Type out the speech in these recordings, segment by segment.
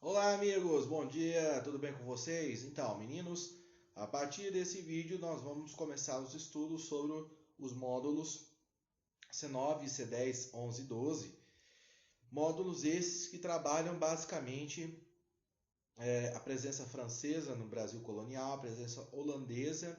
Olá, amigos, bom dia, tudo bem com vocês? Então, meninos, a partir desse vídeo nós vamos começar os estudos sobre os módulos C9, C10, 11 e 12. Módulos esses que trabalham basicamente a presença francesa no Brasil colonial, a presença holandesa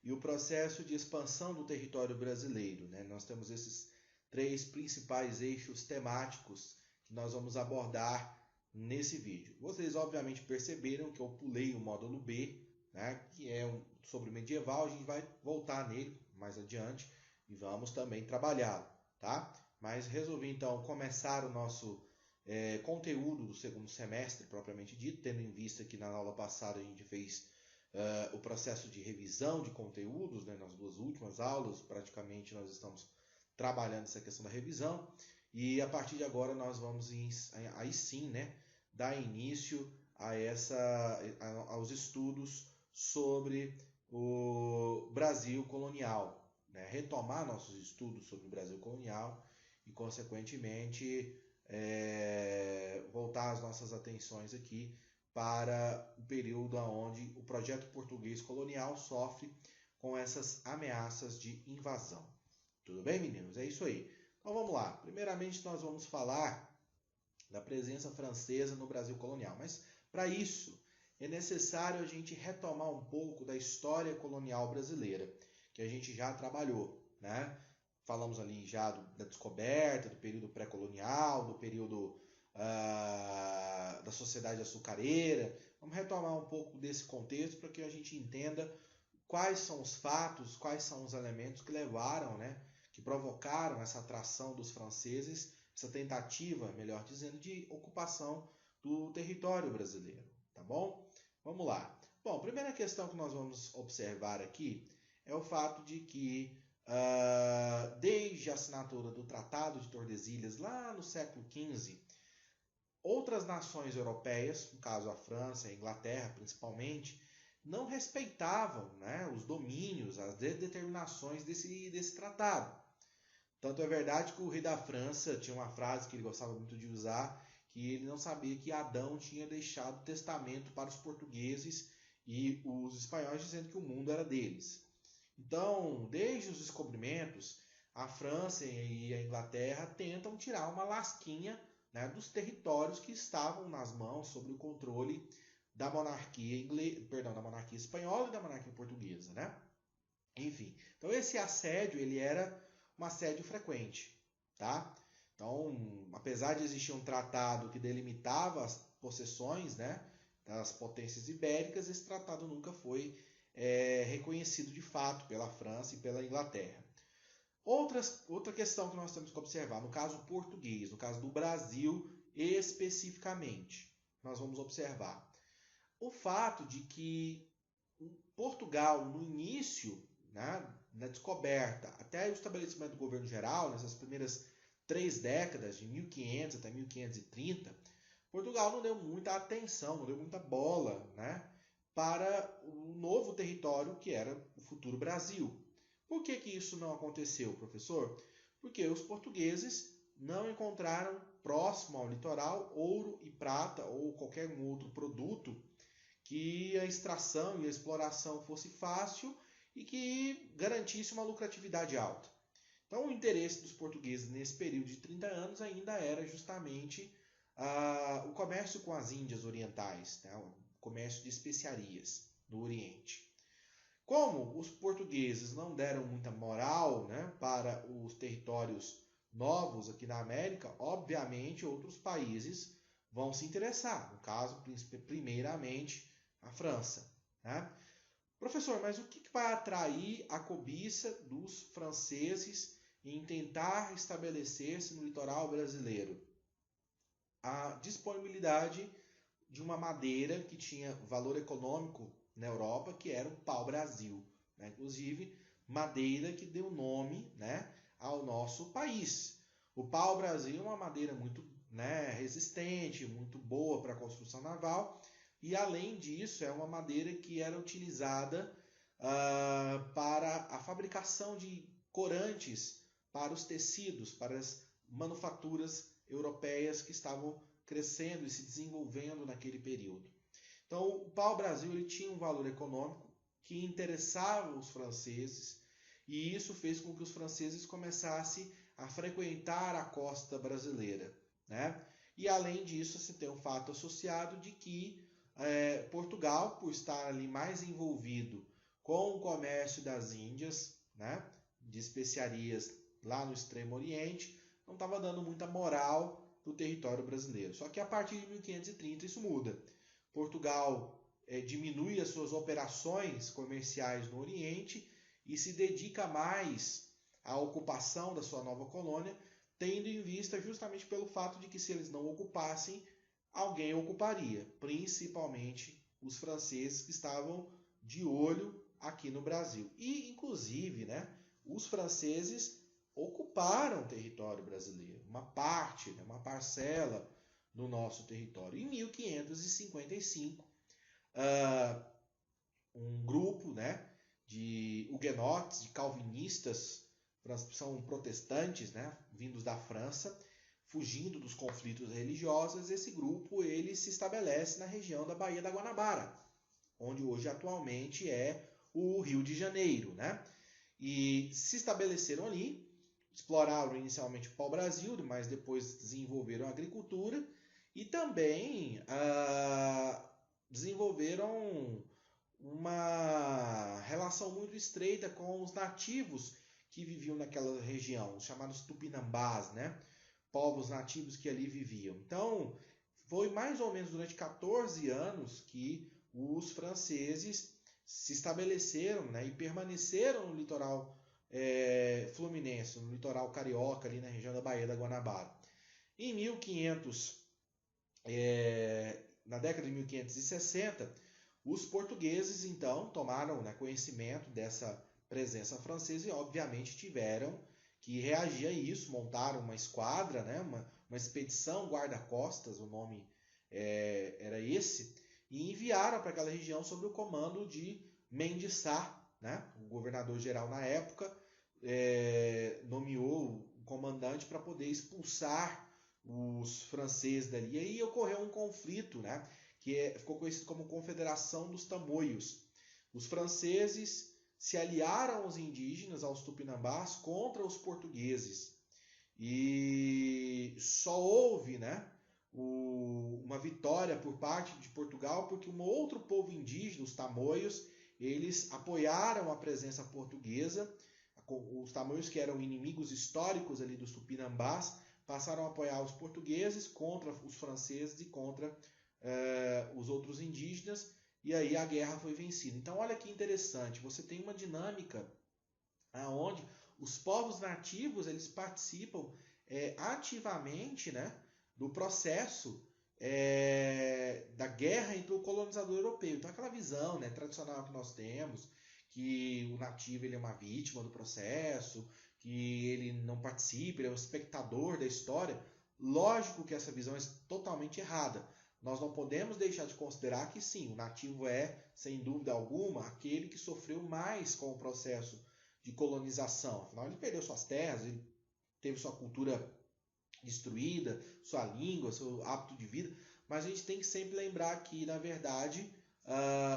e o processo de expansão do território brasileiro, né? Nós temos esses três principais eixos temáticos que nós vamos abordar nesse vídeo. Vocês obviamente perceberam que eu pulei o módulo B, né, que é sobre medieval. A gente vai voltar nele mais adiante e vamos também trabalhá-lo, tá? Mas resolvi então começar o nosso conteúdo do segundo semestre propriamente dito, tendo em vista que na aula passada a gente fez o processo de revisão de conteúdos, né, nas duas últimas aulas praticamente nós estamos trabalhando essa questão da revisão. E a partir de agora nós vamos aí sim, né, dar início aos estudos sobre o Brasil colonial, né? Retomar nossos estudos sobre o Brasil colonial e, consequentemente, voltar as nossas atenções aqui para o período onde o projeto português colonial sofre com essas ameaças de invasão. Tudo bem, meninos? É isso aí. Então vamos lá. Primeiramente nós vamos falar da presença francesa no Brasil colonial. Mas para isso é necessário a gente retomar um pouco da história colonial brasileira, que a gente já trabalhou, né? Falamos ali já da descoberta, do período pré-colonial, do período da sociedade açucareira. Vamos retomar um pouco desse contexto para que a gente entenda quais são os fatos, quais são os elementos que levaram, né, que provocaram essa atração dos franceses, essa tentativa, melhor dizendo, de ocupação do território brasileiro, tá bom? Vamos lá. Bom, a primeira questão que nós vamos observar aqui é o fato de que, desde a assinatura do Tratado de Tordesilhas, lá no século XV, outras nações europeias, no caso a França e a Inglaterra principalmente, não respeitavam, né, os domínios, as determinações desse tratado. Tanto é verdade que o rei da França tinha uma frase que ele gostava muito de usar, que ele não sabia que Adão tinha deixado testamento para os portugueses e os espanhóis, dizendo que o mundo era deles. Então, desde os descobrimentos, a França e a Inglaterra tentam tirar uma lasquinha, né, dos territórios que estavam nas mãos, sob o controle da monarquia da monarquia espanhola e da monarquia portuguesa, né? Enfim, então esse assédio ele era um assédio frequente, tá? Então, apesar de existir um tratado que delimitava as possessões, né, das potências ibéricas, esse tratado nunca foi reconhecido de fato pela França e pela Inglaterra. Outra questão que nós temos que observar, no caso português, no caso do Brasil especificamente, nós vamos observar o fato de que Portugal, no início, né, na descoberta, até o estabelecimento do governo geral, nessas primeiras 3 décadas, de 1500 até 1530, Portugal não deu muita atenção, não deu muita bola, né, para o novo território que era o futuro Brasil. Por que isso não aconteceu, professor? Porque os portugueses não encontraram próximo ao litoral ouro e prata ou qualquer outro produto que a extração e a exploração fosse fácil e que garantisse uma lucratividade alta. Então, o interesse dos portugueses nesse período de 30 anos ainda era justamente o comércio com as Índias orientais, né? O comércio de especiarias do Oriente. Como os portugueses não deram muita moral, né, para os territórios novos aqui na América, obviamente outros países vão se interessar. No caso, primeiramente, a França, né? Professor, mas o que vai atrair a cobiça dos franceses em tentar estabelecer-se no litoral brasileiro? A disponibilidade de uma madeira que tinha valor econômico na Europa, que era o pau-brasil, né? Inclusive, madeira que deu nome, né, ao nosso país. O pau-brasil é uma madeira muito, né, resistente, muito boa para a construção naval, e além disso é uma madeira que era utilizada para a fabricação de corantes para os tecidos, para as manufaturas europeias que estavam crescendo e se desenvolvendo naquele período. Então, o pau-brasil ele tinha um valor econômico que interessava os franceses, e isso fez com que os franceses começassem a frequentar a costa brasileira, né? E além disso, se tem um fato associado de que Portugal, por estar ali mais envolvido com o comércio das Índias, né, de especiarias lá no Extremo Oriente, não estava dando muita moral para o território brasileiro. Só que a partir de 1530 isso muda. Portugal diminui as suas operações comerciais no Oriente e se dedica mais à ocupação da sua nova colônia, tendo em vista justamente pelo fato de que se eles não ocupassem, alguém ocuparia, principalmente os franceses que estavam de olho aqui no Brasil. E, inclusive, né, os franceses ocuparam o território brasileiro, uma parte, né, uma parcela do nosso território. Em 1555, um grupo, né, de huguenotes, de calvinistas, são protestantes, né, vindos da França, fugindo dos conflitos religiosos, esse grupo ele se estabelece na região da Baía da Guanabara, onde hoje atualmente é o Rio de Janeiro, né? E se estabeleceram ali, exploraram inicialmente o pau-brasil, mas depois desenvolveram a agricultura e também desenvolveram uma relação muito estreita com os nativos que viviam naquela região, os chamados tupinambás, né? Povos nativos que ali viviam. Então, foi mais ou menos durante 14 anos que os franceses se estabeleceram, né, e permaneceram no litoral fluminense, no litoral carioca, ali na região da Baía da Guanabara. Em 1500, na década de 1560, os portugueses, então, tomaram, né, conhecimento dessa presença francesa e, obviamente, tiveram que reagir a isso, montaram uma esquadra, né, uma expedição guarda-costas, o nome era esse, e enviaram para aquela região sob o comando de Mendes Sá, né, o governador-geral na época, nomeou o comandante para poder expulsar os franceses dali. E aí ocorreu um conflito, né, que ficou conhecido como Confederação dos Tamoios. Os franceses se aliaram aos indígenas, aos tupinambás, contra os portugueses. E só houve, né, uma vitória por parte de Portugal, porque um outro povo indígena, os tamoios, eles apoiaram a presença portuguesa. Os tamoios, que eram inimigos históricos ali dos tupinambás, passaram a apoiar os portugueses contra os franceses e contra os outros indígenas, e aí a guerra foi vencida. Então olha que interessante, você tem uma dinâmica onde os povos nativos eles participam ativamente, né, do processo da guerra entre o colonizador europeu. Então aquela visão, né, tradicional que nós temos, que o nativo ele é uma vítima do processo, que ele não participa, ele é um espectador da história. Lógico que essa visão é totalmente errada. Nós não podemos deixar de considerar que sim, o nativo é, sem dúvida alguma, aquele que sofreu mais com o processo de colonização. Afinal, ele perdeu suas terras, ele teve sua cultura destruída, sua língua, seu hábito de vida, mas a gente tem que sempre lembrar que, na verdade,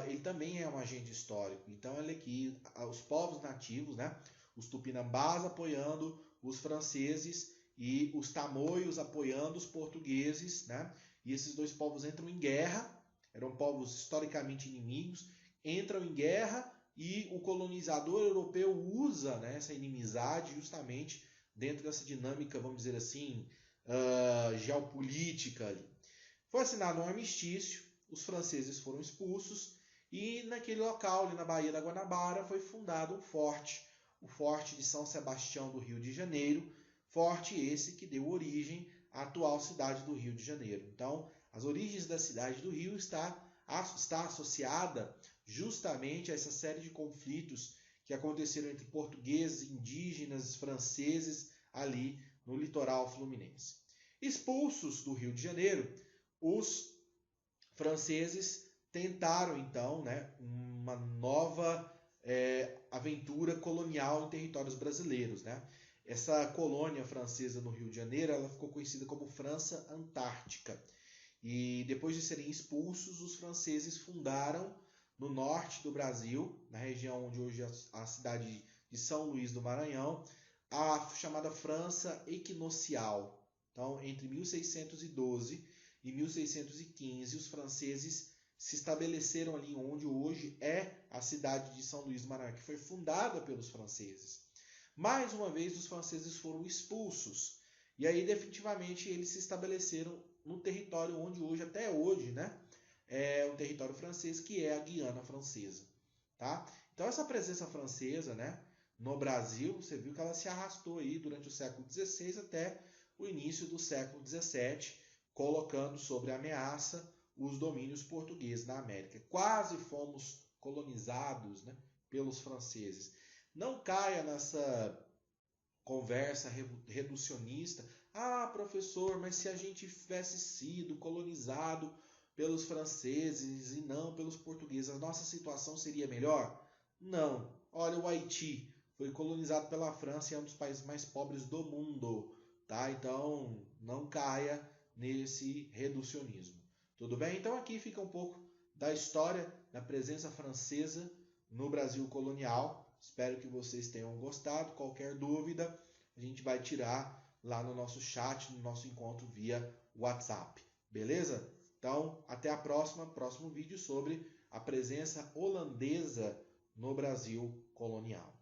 ele também é um agente histórico. Então, olha aqui, os povos nativos, né, os tupinambás apoiando os franceses e os tamoios apoiando os portugueses, né? E esses dois povos entram em guerra, eram povos historicamente inimigos, entram em guerra e o colonizador europeu usa, né, essa inimizade justamente dentro dessa dinâmica, vamos dizer assim, geopolítica ali. Foi assinado um armistício, os franceses foram expulsos e naquele local, ali na Baía da Guanabara, foi fundado um forte, o Forte de São Sebastião do Rio de Janeiro, forte esse que deu origem à atual cidade do Rio de Janeiro. Então, as origens da cidade do Rio está associada justamente a essa série de conflitos que aconteceram entre portugueses, indígenas, franceses ali no litoral fluminense. Expulsos do Rio de Janeiro, os franceses tentaram então, né, uma nova aventura colonial em territórios brasileiros, né? Essa colônia francesa no Rio de Janeiro, ela ficou conhecida como França Antártica. E depois de serem expulsos, os franceses fundaram no norte do Brasil, na região onde hoje é a cidade de São Luís do Maranhão, a chamada França Equinocial. Então, entre 1612 e 1615, os franceses se estabeleceram ali onde hoje é a cidade de São Luís do Maranhão, que foi fundada pelos franceses. Mais uma vez, os franceses foram expulsos. E aí, definitivamente, eles se estabeleceram no território onde hoje, até hoje, né, é o território francês, que é a Guiana Francesa. Tá? Então, essa presença francesa, né, no Brasil, você viu que ela se arrastou aí durante o século XVI até o início do século XVII, colocando sobre ameaça os domínios portugueses na América. Quase fomos colonizados, né, pelos franceses. Não caia nessa conversa reducionista. Ah, professor, mas se a gente tivesse sido colonizado pelos franceses e não pelos portugueses, a nossa situação seria melhor? Não. Olha, o Haiti foi colonizado pela França e é um dos países mais pobres do mundo, tá? Então, não caia nesse reducionismo. Tudo bem? Então aqui fica um pouco da história da presença francesa no Brasil colonial. Espero que vocês tenham gostado. Qualquer dúvida, a gente vai tirar lá no nosso chat, no nosso encontro via WhatsApp. Beleza? Então, até a próximo vídeo sobre a presença holandesa no Brasil colonial.